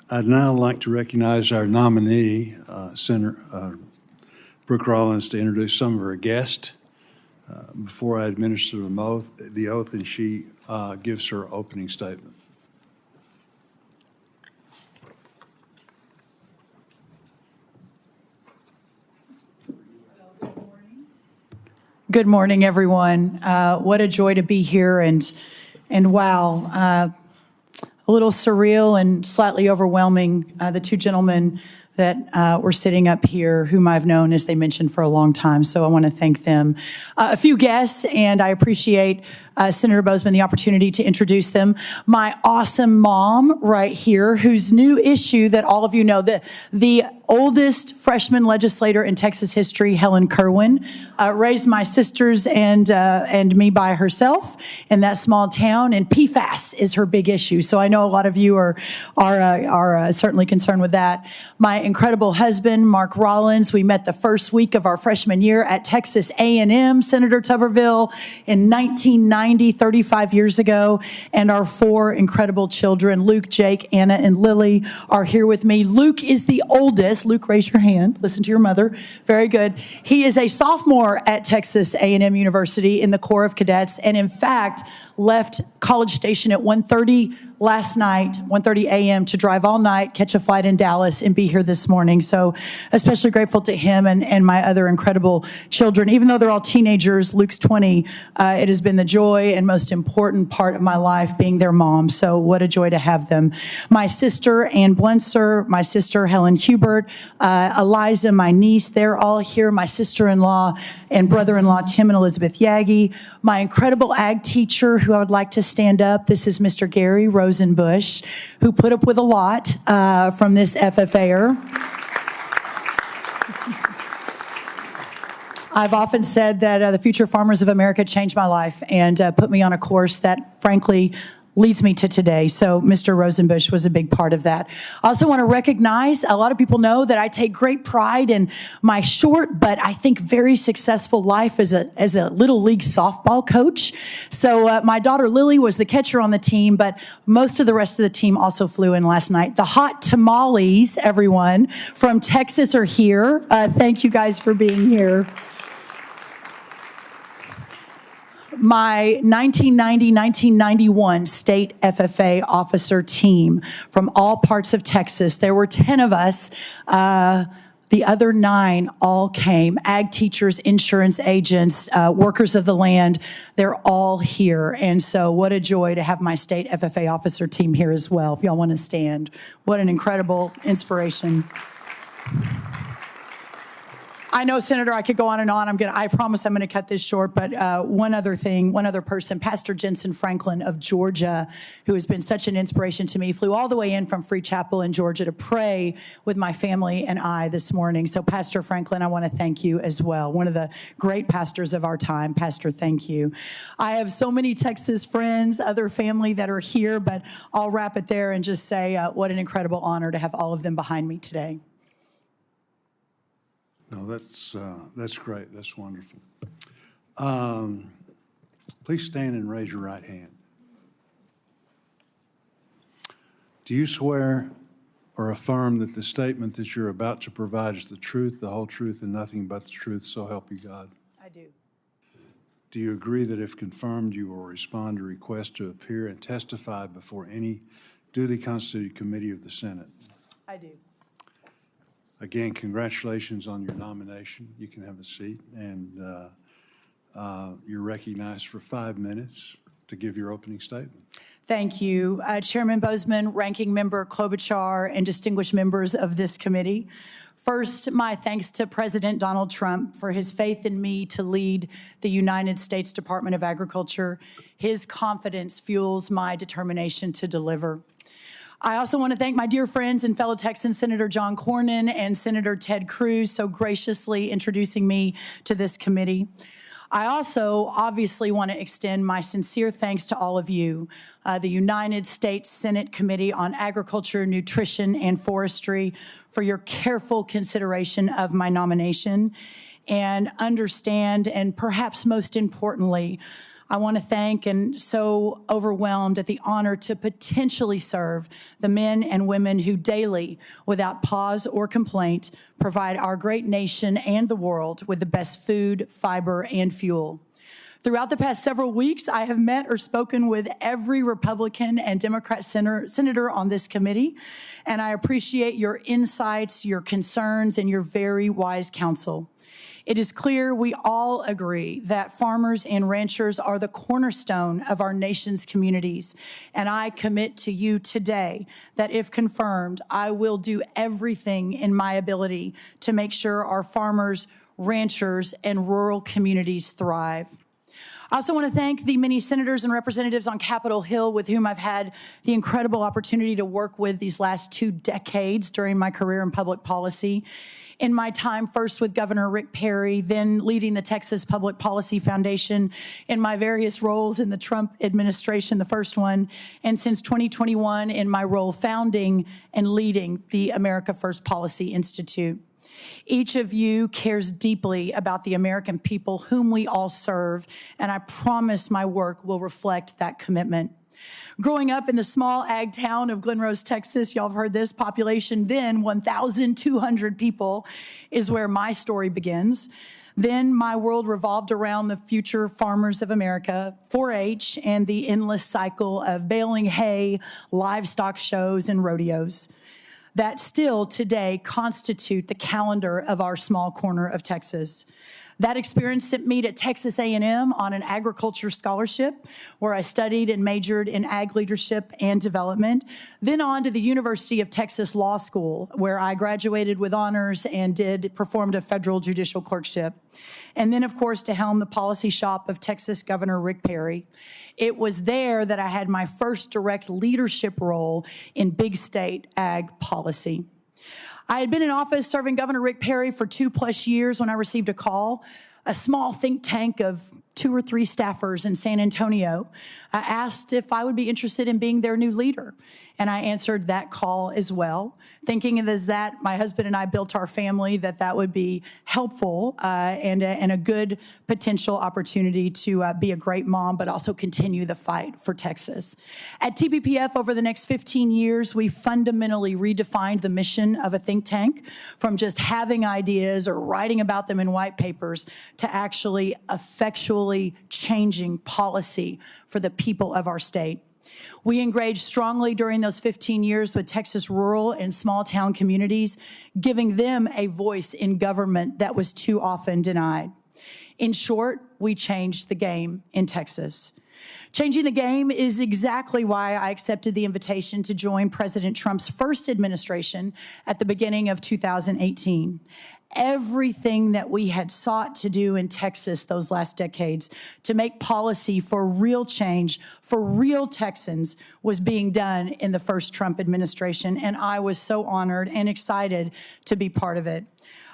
I'd now like to recognize our nominee, Senator Brooke Rollins, to introduce some of her guests before I administer the oath, and she gives her opening statement. Good morning, everyone. What a joy to be here, and wow, a little surreal and slightly overwhelming. The two gentlemen that were sitting up here, whom I've known, as they mentioned, for a long time. So I want to thank them. A few guests, and I appreciate Senator Boozman the opportunity to introduce them. My awesome mom right here, whose new issue that all of you know, the oldest freshman legislator in Texas history, Helen Kerwin, raised my sisters and me by herself in that small town, and PFAS is her big issue. So I know a lot of you are certainly concerned with that. My incredible husband, Mark Rollins, we met the first week of our freshman year at Texas A&M, Senator Tuberville, in 1990, 35 years ago, and our four incredible children, Luke, Jake, Anna, and Lily, are here with me. Luke is the oldest. Luke, raise your hand. Listen to your mother. Very good. He is a sophomore at Texas A&M University in the Corps of Cadets, and in fact, left College Station at 1:30 last night, 1:30 a.m. to drive all night, catch a flight in Dallas, and be here this morning. So especially grateful to him and my other incredible children. Even though they're all teenagers, Luke's 20, it has been the joy and most important part of my life being their mom. So what a joy to have them. My sister, Ann Blenser, my sister, Helen Hubert, Eliza, my niece, they're all here. My sister-in-law and brother-in-law, Tim and Elizabeth Yagi. My incredible ag teacher, who I would like to stand up. This is Mr. Gary Rosenbush, who put up with a lot from this FFA'er. I've often said that the Future Farmers of America changed my life and put me on a course that, frankly, leads me to today. So Mr. Rosenbush was a big part of that. I also want to recognize, a lot of people know that I take great pride in my short, but I think very successful life as a little league softball coach. So my daughter Lily was the catcher on the team, but most of the rest of the team also flew in last night. The hot tamales, everyone, from Texas are here. Thank you guys for being here. My 1990-1991 state FFA officer team from all parts of Texas. There were 10 of us. The other 9 all came. Ag teachers, insurance agents, workers of the land. They're all here. And so what a joy to have my state FFA officer team here as well. If y'all want to stand. What an incredible inspiration. I know, Senator, I could go on and on. I promise I'm going to cut this short, but one other person, Pastor Jensen Franklin of Georgia, who has been such an inspiration to me, flew all the way in from Free Chapel in Georgia to pray with my family and I this morning. So, Pastor Franklin, I want to thank you as well. One of the great pastors of our time. Pastor, thank you. I have so many Texas friends, other family that are here, but I'll wrap it there and just say what an incredible honor to have all of them behind me today. No, that's great. That's wonderful. Please stand and raise your right hand. Do you swear or affirm that the statement that you're about to provide is the truth, the whole truth, and nothing but the truth, so help you God? I do. Do you agree that if confirmed, you will respond to requests to appear and testify before any duly constituted committee of the Senate? I do. Again, congratulations on your nomination. You can have a seat, and you're recognized for 5 minutes to give your opening statement. Thank you. Chairman Boozman, Ranking Member Klobuchar, and distinguished members of this committee. First, my thanks to President Donald Trump for his faith in me to lead the United States Department of Agriculture. His confidence fuels my determination to deliver. I also want to thank my dear friends and fellow Texans, Senator John Cornyn and Senator Ted Cruz, so graciously introducing me to this committee. I also obviously want to extend my sincere thanks to all of you, the United States Senate Committee on Agriculture, Nutrition, and Forestry, for your careful consideration of my nomination, and understand, and perhaps most importantly, I want to thank and so overwhelmed at the honor to potentially serve the men and women who daily, without pause or complaint, provide our great nation and the world with the best food, fiber, and fuel. Throughout the past several weeks, I have met or spoken with every Republican and Democrat senator on this committee, and I appreciate your insights, your concerns, and your very wise counsel. It is clear we all agree that farmers and ranchers are the cornerstone of our nation's communities, and I commit to you today that if confirmed, I will do everything in my ability to make sure our farmers, ranchers, and rural communities thrive. I also want to thank the many senators and representatives on Capitol Hill with whom I've had the incredible opportunity to work with these last 2 decades during my career in public policy. In my time first with Governor Rick Perry, then leading the Texas Public Policy Foundation, in my various roles in the Trump administration, the first one, and since 2021 in my role founding and leading the America First Policy Institute. Each of you cares deeply about the American people whom we all serve, and I promise my work will reflect that commitment. Growing up in the small ag town of Glen Rose, Texas, y'all have heard this, population then 1,200 people, is where my story begins. Then my world revolved around the future farmers of America, 4-H, and the endless cycle of baling hay, livestock shows, and rodeos that still today constitute the calendar of our small corner of Texas. That experience sent me to Texas A&M on an agriculture scholarship where I studied and majored in ag leadership and development, then on to the University of Texas Law School where I graduated with honors and performed a federal judicial clerkship. And then, of course, to helm the policy shop of Texas Governor Rick Perry. It was there that I had my first direct leadership role in big state ag policy. I had been in office serving Governor Rick Perry for 2+ years when I received a call. A small think tank of 2 or 3 staffers in San Antonio asked if I would be interested in being their new leader. And I answered that call as well, thinking as that my husband and I built our family, that would be helpful and a good potential opportunity to be a great mom, but also continue the fight for Texas. At TPPF, over the next 15 years, we fundamentally redefined the mission of a think tank from just having ideas or writing about them in white papers to actually effectually changing policy for the people of our state. We engaged strongly during those 15 years with Texas rural and small town communities, giving them a voice in government that was too often denied. In short, we changed the game in Texas. Changing the game is exactly why I accepted the invitation to join President Trump's first administration at the beginning of 2018. Everything that we had sought to do in Texas those last decades to make policy for real change, for real Texans, was being done in the first Trump administration, and I was so honored and excited to be part of it.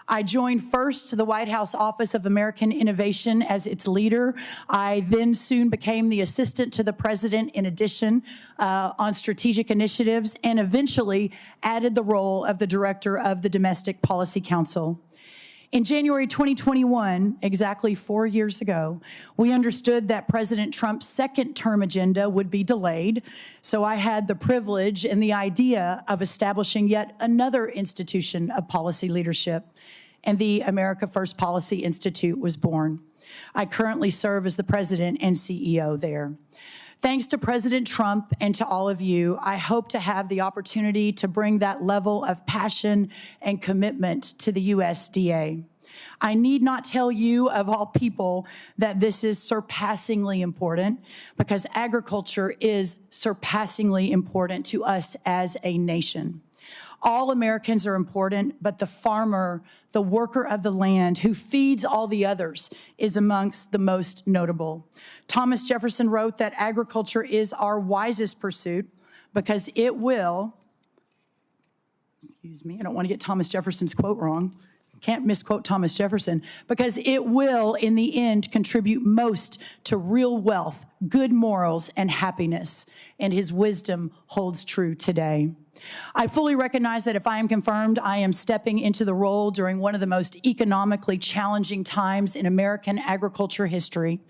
I joined first the White House Office of American Innovation as its leader. I then soon became the assistant to the president in addition on strategic initiatives, and eventually added the role of the director of the Domestic Policy Council. In January 2021, exactly 4 years ago, we understood that President Trump's second term agenda would be delayed, so I had the privilege and the idea of establishing yet another institution of policy leadership, and the America First Policy Institute was born. I currently serve as the president and CEO there. Thanks to President Trump and to all of you, I hope to have the opportunity to bring that level of passion and commitment to the USDA. I need not tell you, of all people, that this is surpassingly important, because agriculture is surpassingly important to us as a nation. All Americans are important, but the farmer, the worker of the land who feeds all the others, is amongst the most notable. Thomas Jefferson wrote that agriculture is our wisest pursuit because it will, I don't want to get Thomas Jefferson's quote wrong. Can't misquote Thomas Jefferson, because it will, in the end, contribute most to real wealth, good morals, and happiness. And his wisdom holds true today. I fully recognize that if I am confirmed, I am stepping into the role during one of the most economically challenging times in American agriculture history.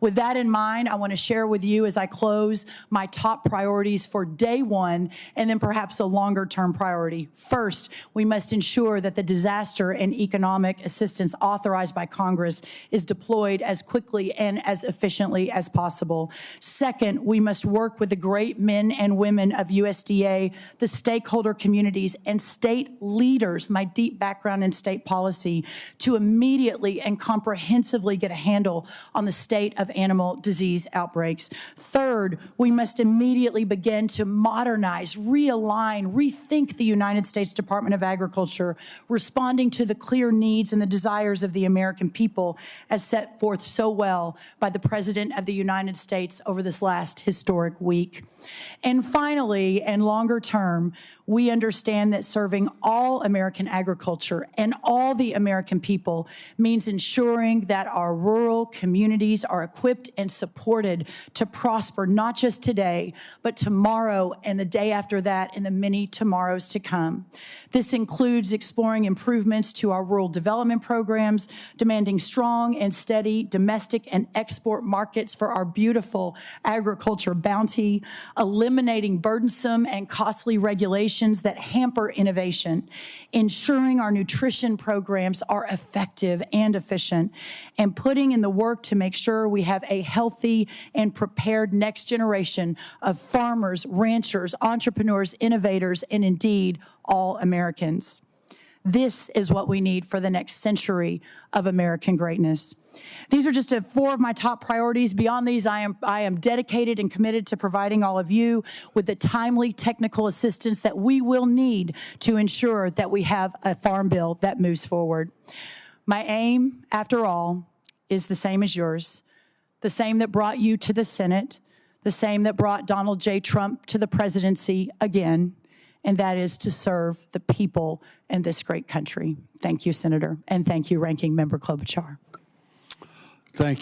With that in mind, I want to share with you as I close my top priorities for day one and then perhaps a longer-term priority. First, we must ensure that the disaster and economic assistance authorized by Congress is deployed as quickly and as efficiently as possible. Second, we must work with the great men and women of USDA, the stakeholder communities, and state leaders, my deep background in state policy, to immediately and comprehensively get a handle on the state of animal disease outbreaks. Third, we must immediately begin to modernize, realign, rethink the United States Department of Agriculture, responding to the clear needs and the desires of the American people as set forth so well by the President of the United States over this last historic week. And finally, and longer term, we understand that serving all American agriculture and all the American people means ensuring that our rural communities are equipped and supported to prosper not just today, but tomorrow and the day after that and the many tomorrows to come. This includes exploring improvements to our rural development programs, demanding strong and steady domestic and export markets for our beautiful agriculture bounty, eliminating burdensome and costly regulations that hamper innovation, ensuring our nutrition programs are effective and efficient, and putting in the work to make sure we have a healthy and prepared next generation of farmers, ranchers, entrepreneurs, innovators, and indeed all Americans. This is what we need for the next century of American greatness. These are just four of my top priorities. Beyond these, I am dedicated and committed to providing all of you with the timely technical assistance that we will need to ensure that we have a farm bill that moves forward. My aim, after all, is the same as yours, the same that brought you to the Senate, the same that brought Donald J. Trump to the presidency again, and that is to serve the people in this great country. Thank you, Senator, and thank you, Ranking Member Klobuchar. Thank you.